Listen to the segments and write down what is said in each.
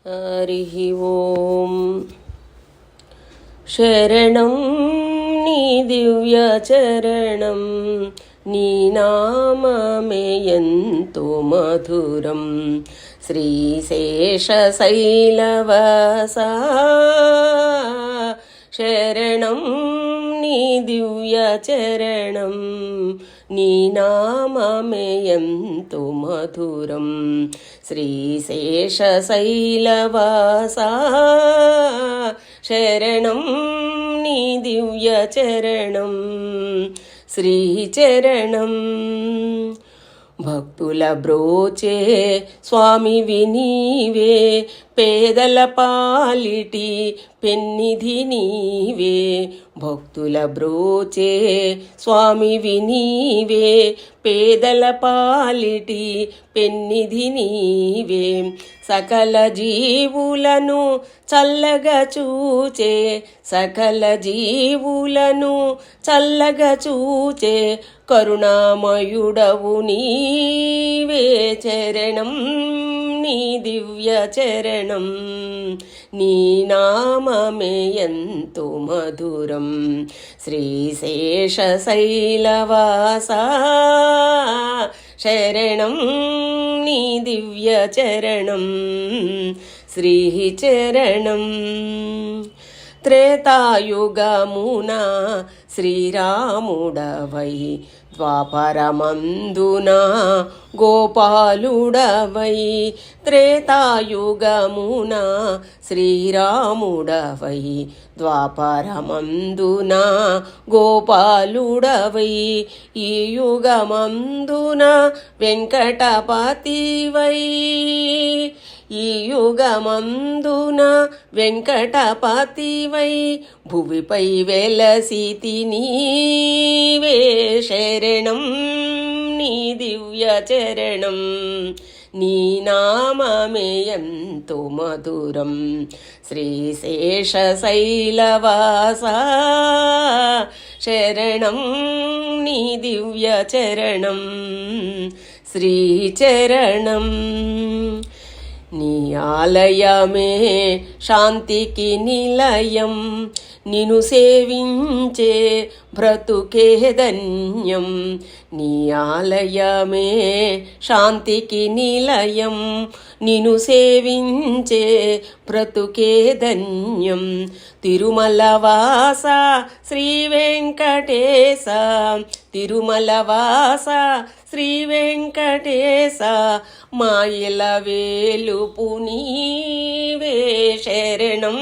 హరి ఓం. శరణం నీ దివ్య చరణం, నీ నామమే ఎంతో మధురం. శ్రీశేషశైలవాసా శరణం నీ దివ్య చరణం, నీ నామమే ఎంతో మధురం. శ్రీశేషశైలవాసా శరణం నీ దివ్య చరణం, శ్రీచరణం. భక్తుల బ్రోచే స్వామివి నీవే, పేదల పాలిటి పెన్నిధి నీవే. భక్తుల బ్రోచే స్వామివి నీవే, పేదల పాలిటి పెన్నిధి నీవే. సకల జీవులను చల్లగా చూచే, సకల జీవులను చల్లగా చూచే కరుణామయుడవు నీవే. చరణం నీ దివ్య చరణం, నీ నామమే ఎంతో మధురం. శ్రీశేషశైలవాసా శరణం నీ దివ్య చరణం, శ్రీచరణం. త్రేతాయుగమున శ్రీరాముడవై, ద్వాపరమందున గోపాలుడవై. త్రేతాయుగమున శ్రీరాముడవై, ద్వాపరమందున గోపాలుడవై. ఈ యుగమందున వెంకటపతివై, ఈ యుగమందున వెంకటపతివై. భువిపై వెలసితి నీవే. శరణం నీ దివ్య చరణం, నీ నామమే ఎంతో మధురం. శ్రీశేషశైలవాసా శరణం నీ దివ్య చరణం, శ్రీచరణం. నీ ఆలయమే శాంతికి నిలయం, నిన్ను సేవించే బ్రతుకే ధన్యం. నీ ఆలయమే శాంతికి నిలయం, నిన్ను సేవించే బ్రతుకే ధన్యం. తిరుమలవాస శ్రీ వెంకటేశ, తిరుమలవాస శ్రీ వెంకటేశ. మాయల వేలుపు నీవే. శరణం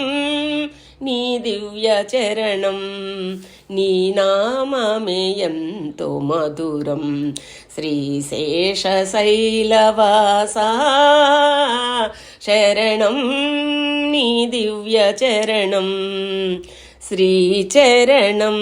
నీ దివ్య చరణం, నీ నామమే ఎంతో మధురం. శ్రీశేషశైలవాసా శరణం నీ దివ్య చరణం, శ్రీచరణం.